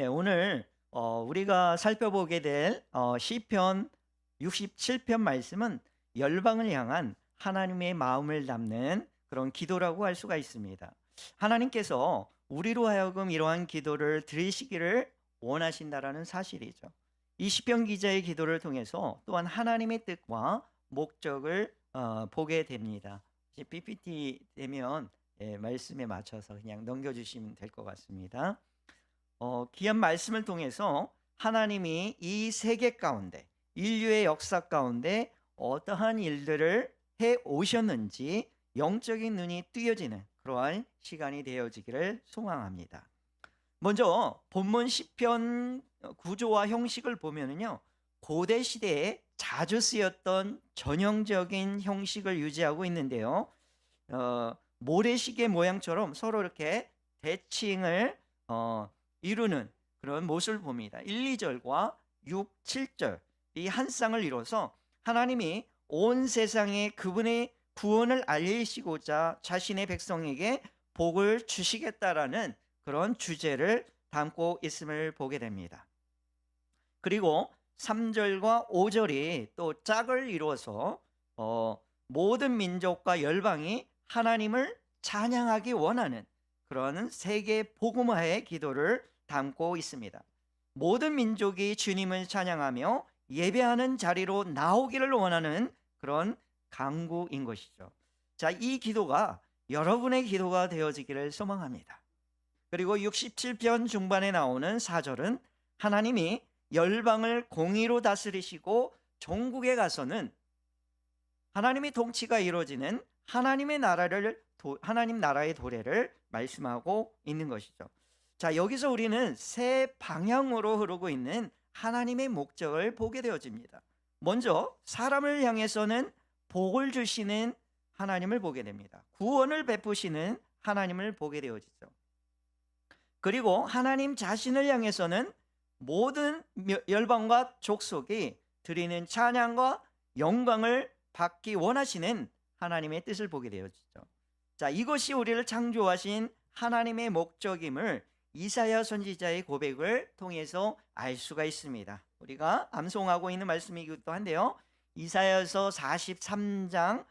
오늘 우리가 살펴보게 될 시편 67편 말씀은 열방을 향한 하나님의 마음을 담는 그런 기도라고 할 수가 있습니다. 하나님께서 우리로 하여금 이러한 기도를 들으시기를 원하신다라는 사실이죠. 이 시편 기자의 기도를 통해서 또한 하나님의 뜻과 목적을 보게 됩니다. PPT 되면 말씀에 맞춰서 그냥 넘겨주시면 될 것 같습니다. 귀한 말씀을 통해서 하나님이 이 세계 가운데, 인류의 역사 가운데 어떠한 일들을 해 오셨는지 영적인 눈이 뜨여지는 그러한 시간이 되어지기를 소망합니다. 먼저 본문 시편 구조와 형식을 보면은요, 고대 시대에 자주 쓰였던 전형적인 형식을 유지하고 있는데요. 모래시계 모양처럼 서로 이렇게 대칭을 이루는 그런 모습을 봅니다. 1, 2절과 6, 7절 이 한 쌍을 이뤄서 하나님이 온 세상에 그분의 구원을 알리시고자 자신의 백성에게 복을 주시겠다라는 그런 주제를 담고 있음을 보게 됩니다. 그리고 3절과 5절이 또 짝을 이루어서 모든 민족과 열방이 하나님을 찬양하기 원하는 그런 세계 복음화의 기도를 담고 있습니다. 모든 민족이 주님을 찬양하며 예배하는 자리로 나오기를 원하는 그런 강구인 것이죠. 자, 이 기도가 여러분의 기도가 되어지기를 소망합니다. 그리고 67편 중반에 나오는 4절은 하나님이 열방을 공의로 다스리시고 종국에 가서는 하나님의 통치가 이루어지는 하나님 나라의 도래를 말씀하고 있는 것이죠. 자, 여기서 우리는 세 방향으로 흐르고 있는 하나님의 목적을 보게 되어집니다. 먼저 사람을 향해서는 복을 주시는 하나님을 보게 됩니다. 구원을 베푸시는 하나님을 보게 되어지죠. 그리고 하나님 자신을 향해서는 모든 열방과 족속이 드리는 찬양과 영광을 받기 원하시는 하나님의 뜻을 보게 되어지죠. 자, 이것이 우리를 창조하신 하나님의 목적임을 이사야 선지자의 고백을 통해서 알 수가 있습니다. 우리가 암송하고 있는 말씀이기도 한데요, 이사야서 43장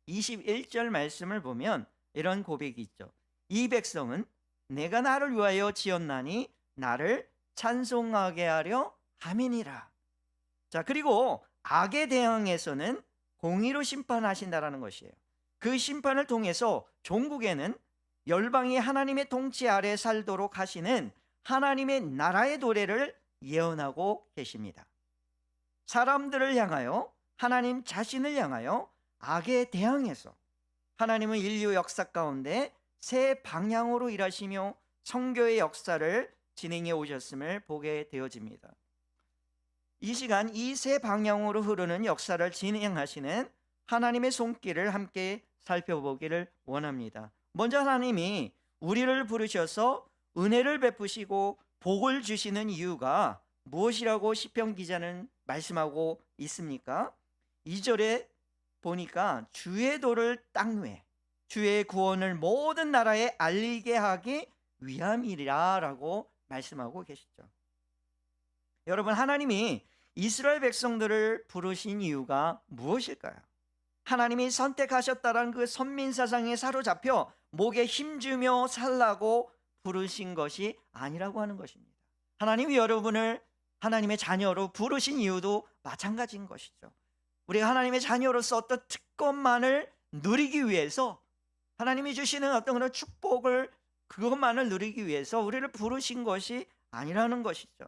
21절 말씀을 보면 이런 고백이 있죠. 이 백성은 내가 나를 위하여 지었나니 나를 찬송하게 하려 함이니라. 자, 그리고 악에 대항해서는 공의로 심판하신다라는 것이에요. 그 심판을 통해서 종국에는 열방이 하나님의 통치 아래 살도록 하시는 하나님의 나라의 도래를 예언하고 계십니다. 사람들을 향하여, 하나님 자신을 향하여 악에 대항해서 하나님은 인류 역사 가운데 새 방향으로 일하시며 성교의 역사를 진행해 오셨음을 보게 되어집니다. 이 시간 이 새 방향으로 흐르는 역사를 진행하시는 하나님의 손길을 함께 살펴보기를 원합니다. 먼저 하나님이 우리를 부르셔서 은혜를 베푸시고 복을 주시는 이유가 무엇이라고 시편 기자는 말씀하고 있습니까? 2절에 보니까 주의 도를 땅 위에, 주의 구원을 모든 나라에 알리게 하기 위함이라 라고 말씀하고 계시죠. 여러분, 하나님이 이스라엘 백성들을 부르신 이유가 무엇일까요? 하나님이 선택하셨다는 그 선민사상에 사로잡혀 목에 힘주며 살라고 부르신 것이 아니라고 하는 것입니다. 하나님이 여러분을 하나님의 자녀로 부르신 이유도 마찬가지인 것이죠. 우리가 하나님의 자녀로서 어떤 특권만을 누리기 위해서, 하나님이 주시는 어떤 그런 축복을 그것만을 누리기 위해서 우리를 부르신 것이 아니라는 것이죠.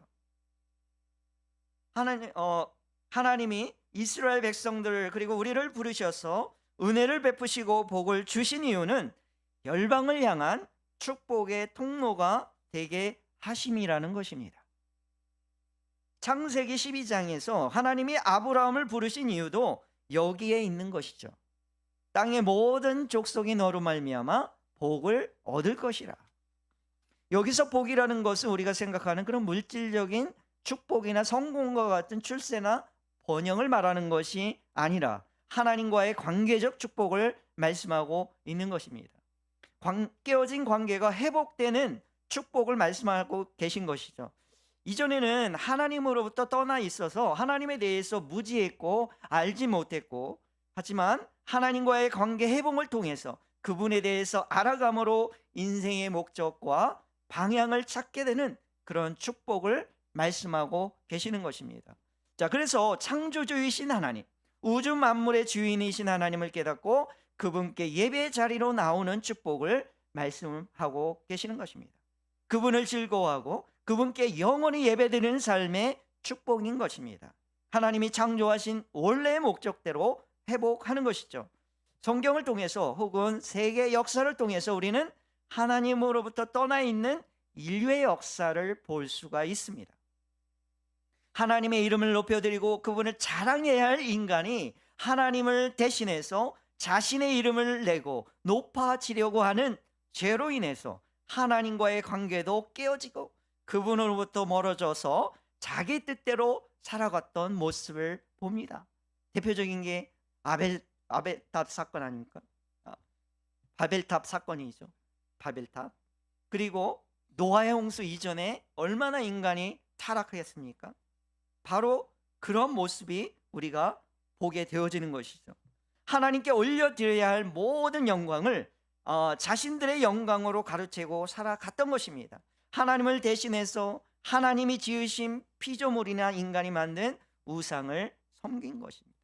하나님이 이스라엘 백성들 그리고 우리를 부르셔서 은혜를 베푸시고 복을 주신 이유는 열방을 향한 축복의 통로가 되게 하심이라는 것입니다. 창세기 12장에서 하나님이 아브라함을 부르신 이유도 여기에 있는 것이죠. 땅의 모든 족속이 너로 말미암아 복을 얻을 것이라. 여기서 복이라는 것은 우리가 생각하는 그런 물질적인 축복이나 성공과 같은 출세나 번영을 말하는 것이 아니라 하나님과의 관계적 축복을 말씀하고 있는 것입니다. 깨어진 관계가 회복되는 축복을 말씀하고 계신 것이죠. 이전에는 하나님으로부터 떠나 있어서 하나님에 대해서 무지했고 알지 못했고, 하지만 하나님과의 관계 회복을 통해서 그분에 대해서 알아감으로 인생의 목적과 방향을 찾게 되는 그런 축복을 말씀하고 계시는 것입니다. 자, 그래서 창조주이신 하나님, 우주 만물의 주인이신 하나님을 깨닫고 그분께 예배 자리로 나오는 축복을 말씀하고 계시는 것입니다. 그분을 즐거워하고 그분께 영원히 예배드리는 삶의 축복인 것입니다. 하나님이 창조하신 원래의 목적대로 회복하는 것이죠. 성경을 통해서 혹은 세계 역사를 통해서 우리는 하나님으로부터 떠나 있는 인류의 역사를 볼 수가 있습니다. 하나님의 이름을 높여드리고 그분을 자랑해야 할 인간이 하나님을 대신해서 자신의 이름을 내고 높아지려고 하는 죄로 인해서 하나님과의 관계도 깨어지고 그분으로부터 멀어져서 자기 뜻대로 살아갔던 모습을 봅니다. 대표적인 게 바벨탑 사건 아닙니까? 바벨탑 사건이죠. 바벨탑. 그리고 노아의 홍수 이전에 얼마나 인간이 타락했습니까? 바로 그런 모습이 우리가 보게 되어지는 것이죠. 하나님께 올려드려야 할 모든 영광을 자신들의 영광으로 가르치고 살아갔던 것입니다. 하나님을 대신해서 하나님이 지으신 피조물이나 인간이 만든 우상을 섬긴 것입니다.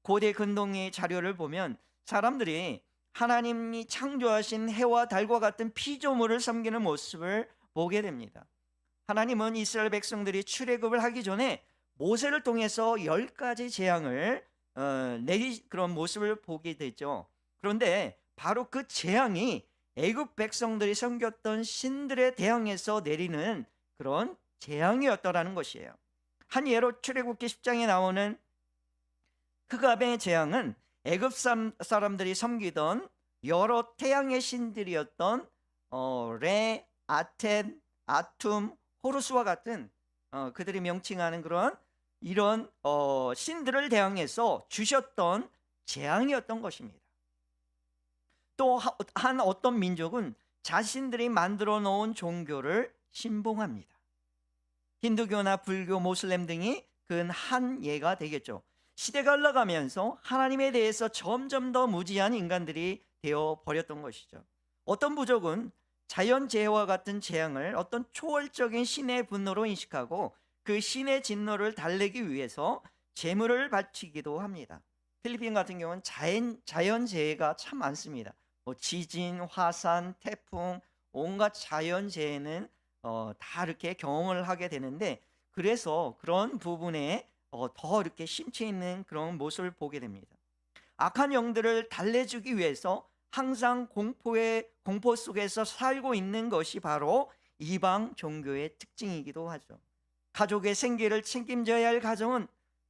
고대 근동의 자료를 보면 사람들이 하나님이 창조하신 해와 달과 같은 피조물을 섬기는 모습을 보게 됩니다. 하나님은 이스라엘 백성들이 출애굽을 하기 전에 모세를 통해서 10가지 재앙을 내리 그런 모습을 보게 되죠. 그런데 바로 그 재앙이 애굽 백성들이 섬겼던 신들에 대항해서 내리는 그런 재앙이었더라는 것이에요. 한 예로 출애굽기 10장에 나오는 흑암의 재앙은 애굽 사람들이 섬기던 여러 태양의 신들이었던 레, 아텐, 아툼, 호루스와 같은 그들이 명칭하는 이런 신들을 대항해서 주셨던 재앙이었던 것입니다. 또 한 어떤 민족은 자신들이 만들어 놓은 종교를 신봉합니다. 힌두교나 불교, 모슬렘 등이 그 한 예가 되겠죠. 시대가 흘러가면서 하나님에 대해서 점점 더 무지한 인간들이 되어 버렸던 것이죠. 어떤 부족은 자연재해와 같은 재앙을 어떤 초월적인 신의 분노로 인식하고 그 신의 진노를 달래기 위해서 제물을 바치기도 합니다. 필리핀 같은 경우는 자연재해가 참 많습니다. 지진, 화산, 태풍, 온갖 자연재해는 다 이렇게 경험을 하게 되는데, 그래서 그런 부분에 더 이렇게 심취 있는 그런 모습을 보게 됩니다. 악한 영들을 달래주기 위해서 항상 공포 속에서 살고 있는 것이 바로 이방 종교의 특징이기도 하죠. 가족의 생계를 책임져야 할 가정은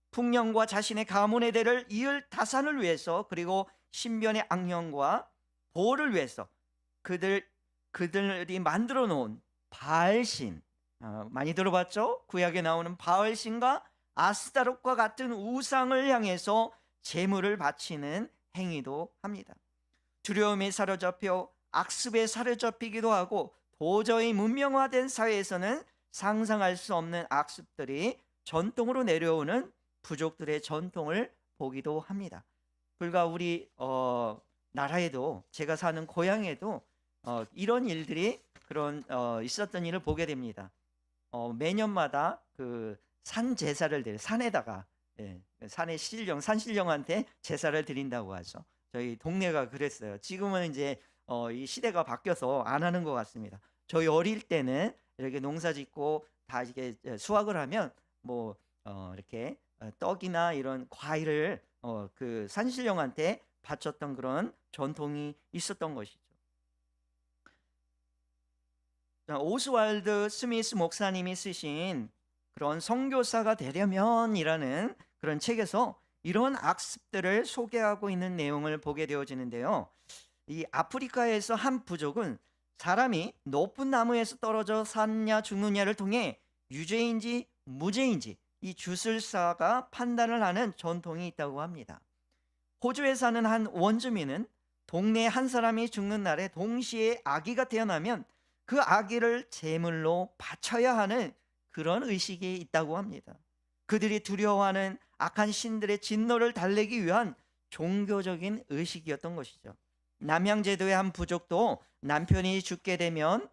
풍년과 자신의 가문의 대를 이을 다산을 위해서, 그리고 신변의 악령과 보호를 위해서 그들이 만들어 놓은 바알신, 많이 들어봤죠? 구약에 나오는 바알신과 아스타롯과 같은 우상을 향해서 제물을 바치는 행위도 합니다. 두려움에 사로잡혀 악습에 사로잡히기도 하고, 도저히 문명화된 사회에서는 상상할 수 없는 악습들이 전통으로 내려오는 부족들의 전통을 보기도 합니다. 불과 우리 나라에도, 제가 사는 고향에도 이런 일들이 있었던 일을 보게 됩니다. 매년마다 그 산 제사를 산에다가 산의 산신령한테 제사를 드린다고 하죠. 저희 동네가 그랬어요. 지금은 이제 이 시대가 바뀌어서 안 하는 것 같습니다. 저희 어릴 때는 이렇게 농사짓고 다 이렇게 수확을 하면 이렇게 떡이나 이런 과일을 그 산신령한테 바쳤던 그런 전통이 있었던 것이죠. 오스왈드 스미스 목사님이 쓰신 그런 선교사가 되려면이라는 그런 책에서 이런 악습들을 소개하고 있는 내용을 보게 되어지는데요. 이 아프리카에서 한 부족은 사람이 높은 나무에서 떨어져 사느냐 죽느냐를 통해 유죄인지 무죄인지 이 주술사가 판단을 하는 전통이 있다고 합니다. 호주에 사는 한 원주민은 동네 한 사람이 죽는 날에 동시에 아기가 태어나면 그 아기를 제물로 바쳐야 하는 그런 의식이 있다고 합니다. 그들이 두려워하는 악한 신들의 진노를 달래기 위한 종교적인 의식이었던 것이죠. 남양제도의 한 부족도 남편이 죽게 되면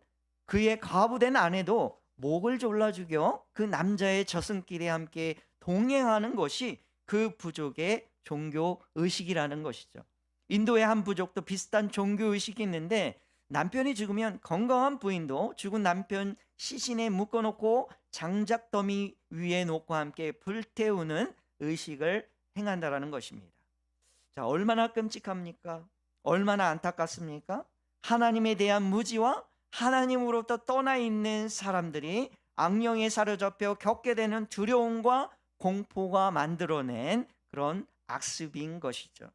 그의 과부된 아내도 목을 졸라 죽여 그 남자의 저승길에 함께 동행하는 것이 그 부족의 종교 의식이라는 것이죠. 인도의 한 부족도 비슷한 종교 의식이 있는데, 남편이 죽으면 건강한 부인도 죽은 남편 시신에 묶어놓고 장작더미 위에 놓고 함께 불태우는 의식을 행한다라는 것입니다. 자, 얼마나 끔찍합니까? 얼마나 안타깝습니까? 하나님에 대한 무지와 하나님으로부터 떠나 있는 사람들이 악령에 사로잡혀 겪게 되는 두려움과 공포가 만들어낸 그런 악습인 것이죠.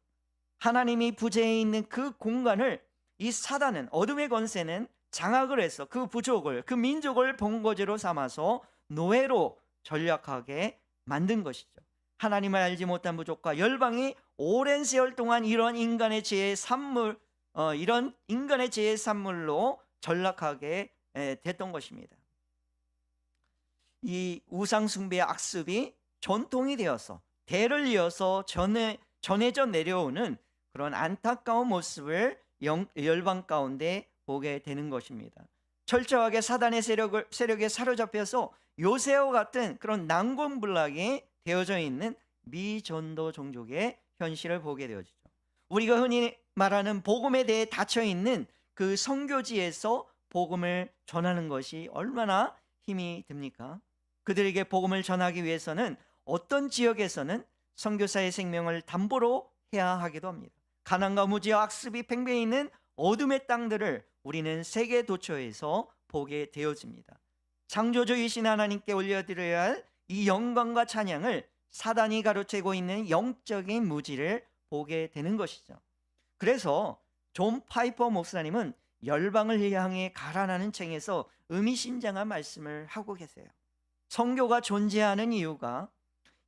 하나님이 부재해 있는 그 공간을 이 사단은, 어둠의 권세는 장악을 해서 그 부족을, 그 민족을 본거지로 삼아서 노예로 전락하게 만든 것이죠. 하나님을 알지 못한 부족과 열방이 오랜 세월 동안 이런 인간의 죄의 산물로 전락하게 됐던 것입니다. 이 우상 숭배의 악습이 전통이 되어서 대를 이어서 전해져 내려오는 그런 안타까운 모습을 열방 가운데 보게 되는 것입니다. 철저하게 사단의 세력에 사로잡혀서 요새와 같은 그런 난공불락이 되어져 있는 미전도 종족의 현실을 보게 되어지죠. 우리가 흔히 말하는 복음에 대해 닫혀 있는 그 선교지에서 복음을 전하는 것이 얼마나 힘이 듭니까? 그들에게 복음을 전하기 위해서는 어떤 지역에서는 선교사의 생명을 담보로 해야 하기도 합니다. 가난과 무지와 악습이 팽배해 있는 어둠의 땅들을 우리는 세계 도처에서 보게 되어집니다. 창조주이신 하나님께 올려드려야 할 이 영광과 찬양을 사단이 가로채고 있는 영적인 무지를 보게 되는 것이죠. 그래서 존 파이퍼 목사님은 열방을 향해 가라라는 책에서 의미심장한 말씀을 하고 계세요. 선교가 존재하는 이유가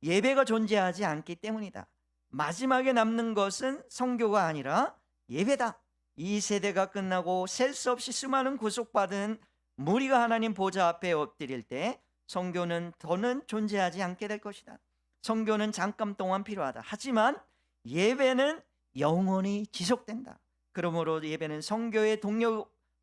예배가 존재하지 않기 때문이다. 마지막에 남는 것은 선교가 아니라 예배다. 이 세대가 끝나고 셀 수 없이 수많은 구속받은 무리가 하나님 보좌 앞에 엎드릴 때 선교는 더는 존재하지 않게 될 것이다. 선교는 잠깐 동안 필요하다. 하지만 예배는 영원히 지속된다. 그러므로 예배는 선교의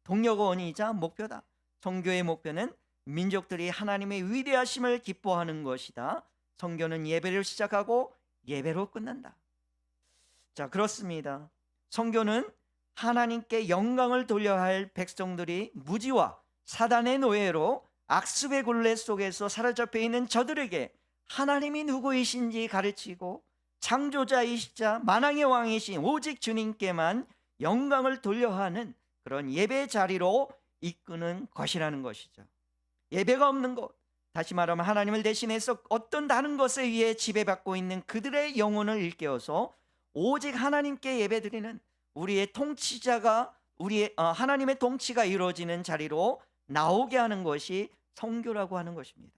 동력원이자 목표다. 선교의 목표는 민족들이 하나님의 위대하심을 기뻐하는 것이다. 선교는 예배를 시작하고 예배로 끝난다. 자, 그렇습니다. 선교는 하나님께 영광을 돌려야 할 백성들이 무지와 사단의 노예로 악습의 굴레 속에서 사로잡혀 있는 저들에게 하나님이 누구이신지 가르치고 창조자이시자 만왕의 왕이신 오직 주님께만 영광을 돌려야 하는 그런 예배 자리로 이끄는 것이라는 것이죠. 예배가 없는 것, 다시 말하면 하나님을 대신해서 어떤 다른 것에 의해 지배받고 있는 그들의 영혼을 일깨워서 오직 하나님께 예배드리는 우리의 통치자가 하나님의 통치가 이루어지는 자리로 나오게 하는 것이 선교라고 하는 것입니다.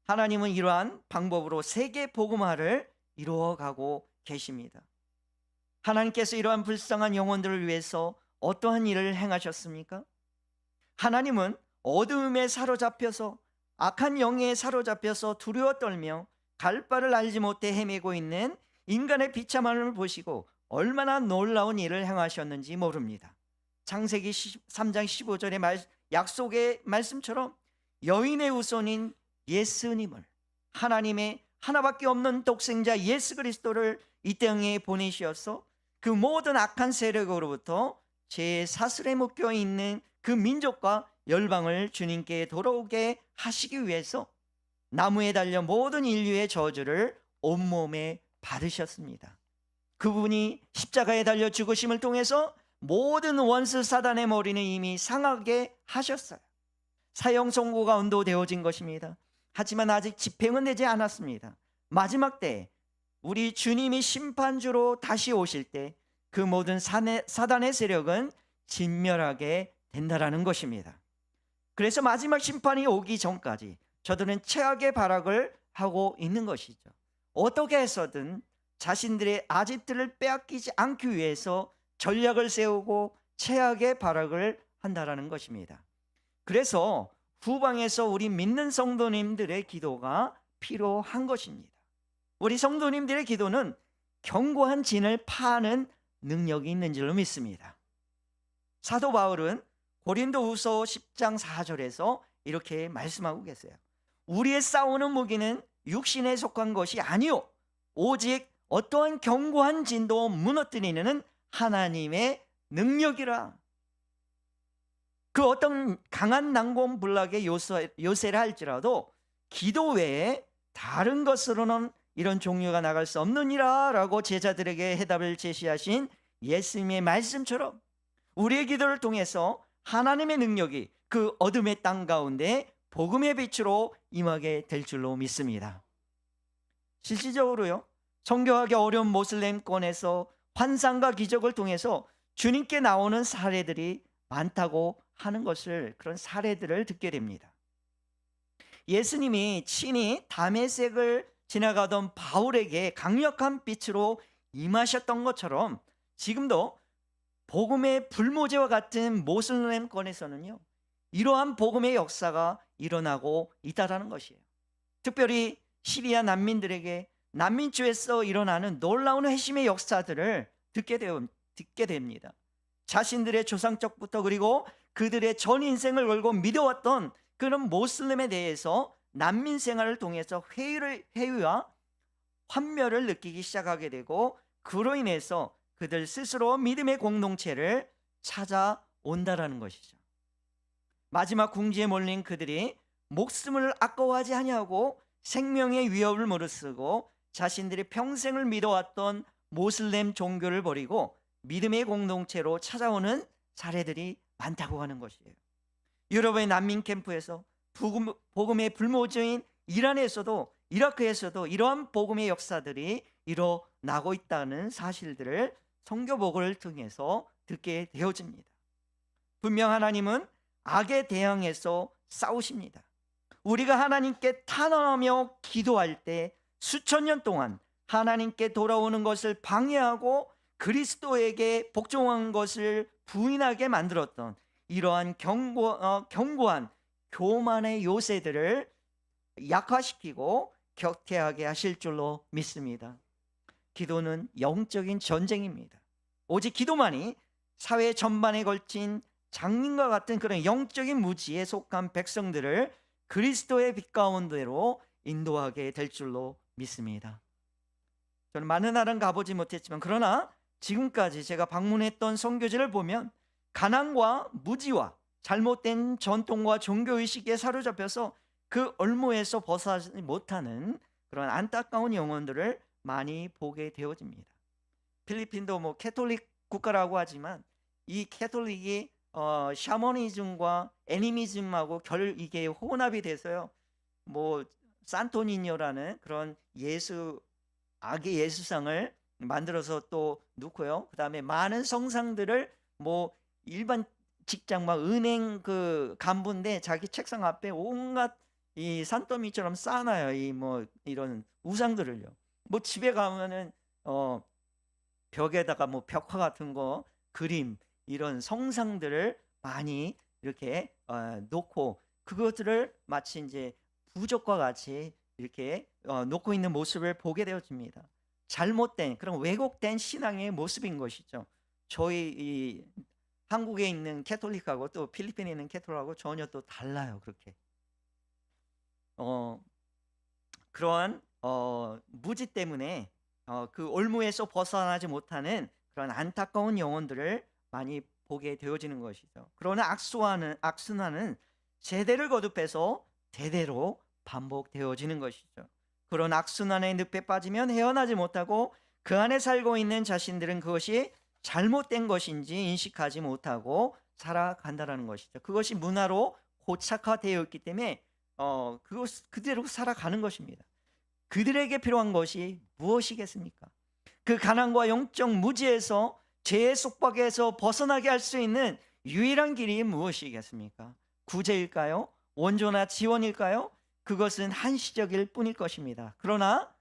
하나님은 이러한 방법으로 세계 복음화를 이루어가고 계십니다. 하나님께서 이러한 불쌍한 영혼들을 위해서 어떠한 일을 행하셨습니까? 하나님은 어두움에 사로잡혀서 악한 영에 사로잡혀서 두려워 떨며 갈 바를 알지 못해 헤매고 있는 인간의 비참함을 보시고 얼마나 놀라운 일을 행하셨는지 모릅니다. 창세기 3장 15절의 약속의 말씀처럼 여인의 후손인 예수님을, 하나님의 하나밖에 없는 독생자 예수 그리스도를 이 땅에 보내시어서 그 모든 악한 세력으로부터 죄의 사슬에 묶여 있는 그 민족과 열방을 주님께 돌아오게 하시기 위해서 나무에 달려 모든 인류의 저주를 온몸에 받으셨습니다. 그분이 십자가에 달려 죽으심을 통해서 모든 원수 사단의 머리는 이미 상하게 하셨어요. 사형 선고가 언도되어진 것입니다. 하지만 아직 집행은 되지 않았습니다. 마지막 때 우리 주님이 심판주로 다시 오실 때 그 모든 사단의 세력은 진멸하게 된다라는 것입니다. 그래서 마지막 심판이 오기 전까지 저들은 최악의 발악을 하고 있는 것이죠. 어떻게 해서든 자신들의 아집들을 빼앗기지 않기 위해서 전략을 세우고 최악의 발악을 한다라는 것입니다. 그래서 후방에서 우리 믿는 성도님들의 기도가 필요한 것입니다. 우리 성도님들의 기도는 견고한 진을 파는 능력이 있는 줄로 믿습니다. 사도 바울은 고린도후서 10장 4절에서 이렇게 말씀하고 계세요. 우리의 싸우는 무기는 육신에 속한 것이 아니요 오직 어떠한 견고한 진도 무너뜨리는 하나님의 능력이라. 그 어떤 강한 난공불락의 요새라 할지라도 기도 외에 다른 것으로는 이런 종류가 나갈 수 없느니라 라고 제자들에게 해답을 제시하신 예수님의 말씀처럼 우리의 기도를 통해서 하나님의 능력이 그 어둠의 땅 가운데 복음의 빛으로 임하게 될 줄로 믿습니다. 실질적으로요, 정교하기 어려운 모슬렘권에서 환상과 기적을 통해서 주님께 나오는 사례들이 많다고 하는 것을, 그런 사례들을 듣게 됩니다. 예수님이 친히 다메섹을 지나가던 바울에게 강력한 빛으로 임하셨던 것처럼 지금도 복음의 불모제와 같은 모슬렘권에서는요, 이러한 복음의 역사가 일어나고 있다는 것이에요. 특별히 시리아 난민들에게 난민주에서 일어나는 놀라운 회심의 역사들을 듣게 됩니다. 자신들의 조상적부터 그리고 그들의 전 인생을 걸고 믿어왔던 그런 모슬렘에 대해서 난민 생활을 통해서 회의와 환멸을 느끼기 시작하게 되고, 그로 인해서 그들 스스로 믿음의 공동체를 찾아온다라는 것이죠. 마지막 궁지에 몰린 그들이 목숨을 아까워하지 아니하고 생명의 위협을 무릅쓰고 자신들이 평생을 믿어왔던 모슬렘 종교를 버리고 믿음의 공동체로 찾아오는 사례들이 많다고 하는 것이에요. 유럽의 난민 캠프에서 복음의 불모저인 이란에서도, 이라크에서도 이러한 복음의 역사들이 일어나고 있다는 사실들을 선교복을 통해서 듣게 되어집니다. 분명 하나님은 악에 대항해서 싸우십니다. 우리가 하나님께 탄원하며 기도할 때 수천 년 동안 하나님께 돌아오는 것을 방해하고 그리스도에게 복종한 것을 부인하게 만들었던 이러한 견고한 교만의 요새들을 약화시키고 격퇴하게 하실 줄로 믿습니다. 기도는 영적인 전쟁입니다. 오직 기도만이 사회 전반에 걸친 장님과 같은 그런 영적인 무지에 속한 백성들을 그리스도의 빛 가운데로 인도하게 될 줄로 믿습니다. 저는 많은 나라는 가보지 못했지만, 그러나 지금까지 제가 방문했던 선교지를 보면 가난과 무지와 잘못된 전통과 종교의식에 사로잡혀서 그 얼무에서 벗어나지 못하는 그런 안타까운 영혼들을 많이 보게 되어집니다. 필리핀도 뭐 캐톨릭 국가라고 하지만 이 캐톨릭이 샤머니즘과 애니미즘하고 이게 혼합이 돼서요, 뭐 산토니뇨라는 그런 악의 예수상을 만들어서 또 놓고요, 그 다음에 많은 성상들을 뭐 일반 직장 막 은행 그 간부인데 자기 책상 앞에 온갖 이 산더미처럼 쌓아놔요. 이 뭐 이런 우상들을요. 뭐 집에 가면은 벽에다가 뭐 벽화 같은 거, 그림, 이런 성상들을 많이 이렇게 놓고 그것들을 마치 이제 부적과 같이 이렇게 놓고 있는 모습을 보게 되어집니다. 잘못된 그런 왜곡된 신앙의 모습인 것이죠. 저희 이 한국에 있는 캐톨릭하고 또 필리핀에 있는 캐톨릭하고 전혀 또 달라요. 그렇게 그러한 무지 때문에 그 올무에서 벗어나지 못하는 그런 안타까운 영혼들을 많이 보게 되어지는 것이죠. 그러나 악순환은 세대를 거듭해서 대대로 반복되어지는 것이죠. 그런 악순환의 늪에 빠지면 헤어나지 못하고 그 안에 살고 있는 자신들은 그것이 잘못된 것인지 인식하지 못하고 살아간다는 것이죠. 그것이 문화로 고착화되어 있기 때문에 그대로 살아가는 것입니다. 그들에게 필요한 것이 무엇이겠습니까? 그 가난과 영적 무지에서 죄의 속박에서 벗어나게 할 수 있는 유일한 길이 무엇이겠습니까? 구제일까요? 원조나 지원일까요? 그것은 한시적일 뿐일 것입니다. 그러나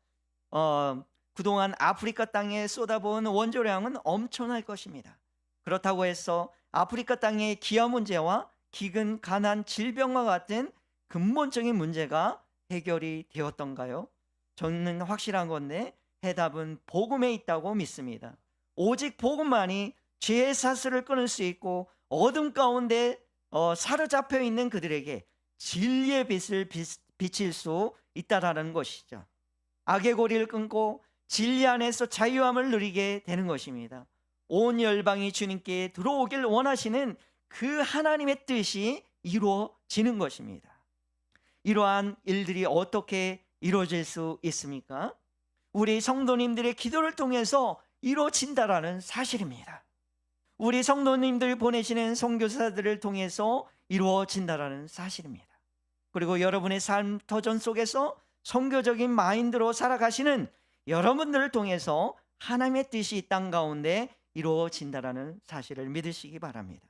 그동안 아프리카 땅에 쏟아부은 원조량은 엄청날 것입니다. 그렇다고 해서 아프리카 땅의 기아 문제와 기근, 가난, 질병과 같은 근본적인 문제가 해결이 되었던가요? 저는 확실한 건데 해답은 복음에 있다고 믿습니다. 오직 복음만이 죄의 사슬을 끊을 수 있고 어둠 가운데 사로잡혀 있는 그들에게 진리의 빛을 비칠 수 있다라는 것이죠. 악의 고리를 끊고 진리 안에서 자유함을 누리게 되는 것입니다. 온 열방이 주님께 들어오길 원하시는 그 하나님의 뜻이 이루어지는 것입니다. 이러한 일들이 어떻게 이루어질 수 있습니까? 우리 성도님들의 기도를 통해서 이루어진다라는 사실입니다. 우리 성도님들 보내시는 선교사들을 통해서 이루어진다라는 사실입니다. 그리고 여러분의 삶 터전 속에서 선교적인 마인드로 살아가시는 여러분들을 통해서 하나님의 뜻이 이 땅 가운데 이루어진다라는 사실을 믿으시기 바랍니다.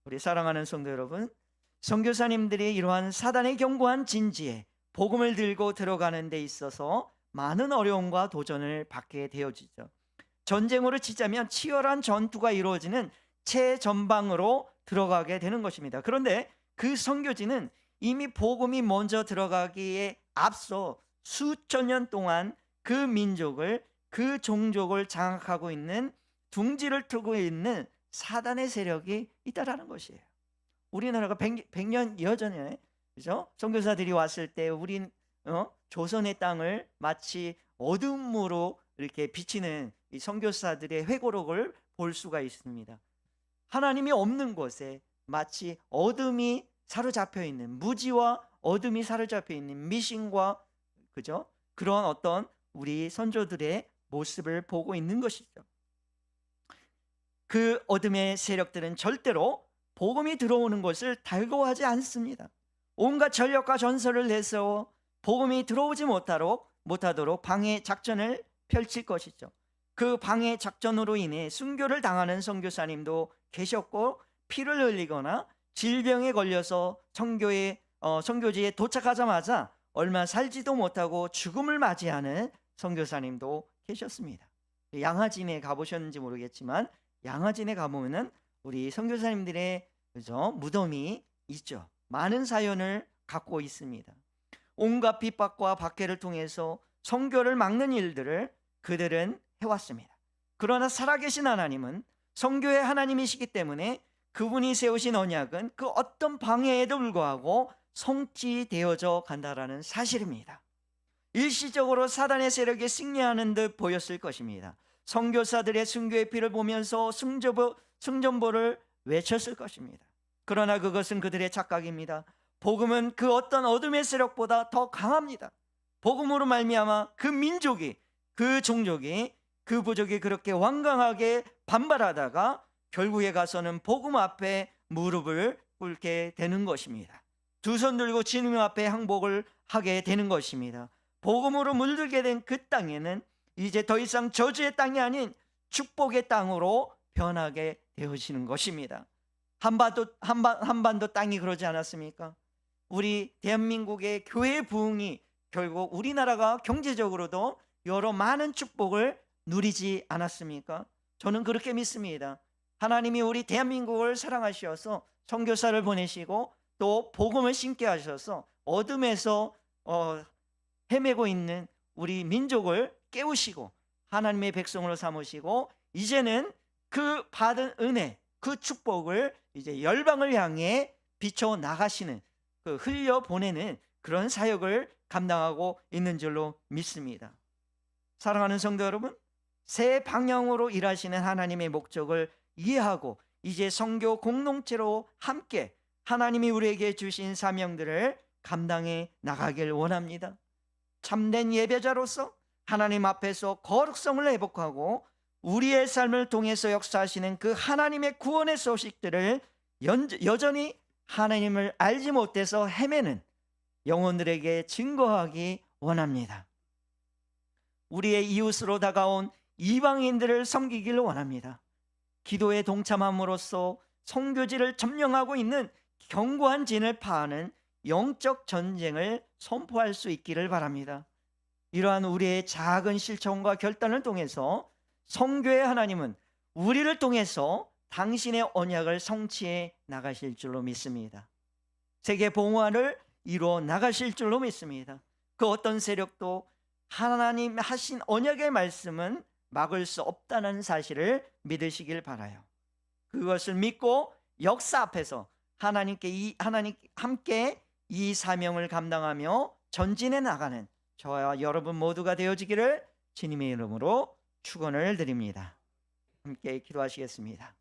우리 사랑하는 성도 여러분, 선교사님들이 이러한 사단의 견고한 진지에 복음을 들고 들어가는 데 있어서 많은 어려움과 도전을 받게 되어지죠. 전쟁으로 치자면 치열한 전투가 이루어지는 최전방으로 들어가게 되는 것입니다. 그런데 그 선교지는 이미 복음이 먼저 들어가기에 앞서 수천 년 동안 그 민족을, 그 종족을 장악하고 있는, 둥지를 트고 있는 사단의 세력이 있다라는 것이에요. 우리나라가 100년 여전에, 그죠? 선교사들이 왔을 때 우린 조선의 땅을 마치 어둠으로 이렇게 비치는 이 선교사들의 회고록을 볼 수가 있습니다. 하나님이 없는 곳에 마치 어둠이 사로잡혀 있는, 무지와 어둠이 사로잡혀 있는 미신과, 그죠? 그런 어떤 우리 선조들의 모습을 보고 있는 것이죠. 그 어둠의 세력들은 절대로 복음이 들어오는 것을 달궈하지 않습니다. 온갖 전력과 전설을 내세워 복음이 들어오지 못하도록 방해 작전을 펼칠 것이죠. 그 방해 작전으로 인해 순교를 당하는 선교사님도 계셨고, 피를 흘리거나 질병에 걸려서 선교지에 도착하자마자 얼마 살지도 못하고 죽음을 맞이하는 선교사님도 계셨습니다. 양화진에 가보셨는지 모르겠지만 양화진에 가보면은 우리 선교사님들의, 그죠, 무덤이 있죠. 많은 사연을 갖고 있습니다. 온갖 핍박과 박해를 통해서 선교를 막는 일들을 그들은 해왔습니다. 그러나 살아계신 하나님은 선교의 하나님이시기 때문에 그분이 세우신 언약은 그 어떤 방해에도 불구하고 성취되어져 간다라는 사실입니다. 일시적으로 사단의 세력이 승리하는 듯 보였을 것입니다. 선교사들의 순교의 피를 보면서 승전보를 외쳤을 것입니다. 그러나 그것은 그들의 착각입니다. 복음은 그 어떤 어둠의 세력보다 더 강합니다. 복음으로 말미암아 그 민족이, 그 종족이, 그 부족이 그렇게 완강하게 반발하다가 결국에 가서는 복음 앞에 무릎을 꿇게 되는 것입니다. 두 손 들고 주님 앞에 항복을 하게 되는 것입니다. 복음으로 물들게 된 그 땅에는 이제 더 이상 저주의 땅이 아닌 축복의 땅으로 변하게 되어지는 것입니다. 한반도 땅이 그러지 않았습니까? 우리 대한민국의 교회 부흥이 결국 우리나라가 경제적으로도 여러 많은 축복을 누리지 않았습니까? 저는 그렇게 믿습니다. 하나님이 우리 대한민국을 사랑하셔서 선교사를 보내시고 또 복음을 심게 하셔서 어둠에서 헤매고 있는 우리 민족을 깨우시고 하나님의 백성으로 삼으시고, 이제는 그 받은 은혜, 그 축복을 이제 열방을 향해 비춰 나가시는, 그 흘려 보내는 그런 사역을 감당하고 있는 줄로 믿습니다. 사랑하는 성도 여러분, 새 방향으로 일하시는 하나님의 목적을 이해하고 이제 선교 공동체로 함께 하나님이 우리에게 주신 사명들을 감당해 나가길 원합니다. 참된 예배자로서 하나님 앞에서 거룩성을 회복하고 우리의 삶을 통해서 역사하시는 그 하나님의 구원의 소식들을 여전히 하나님을 알지 못해서 헤매는 영혼들에게 증거하기 원합니다. 우리의 이웃으로 다가온 이방인들을 섬기기를 원합니다. 기도에 동참함으로써 선교지를 점령하고 있는 견고한 진을 파하는 영적 전쟁을 선포할 수 있기를 바랍니다. 이러한 우리의 작은 실천과 결단을 통해서 선교의 하나님은 우리를 통해서 당신의 언약을 성취해 나가실 줄로 믿습니다. 세계 봉화를 이루어 나가실 줄로 믿습니다. 그 어떤 세력도 하나님 하신 언약의 말씀은 막을 수 없다는 사실을 믿으시길 바라요. 그것을 믿고 역사 앞에서 하나님 함께 이 사명을 감당하며 전진해 나가는 저와 여러분 모두가 되어지기를 주님의 이름으로 축원을 드립니다. 함께 기도하시겠습니다.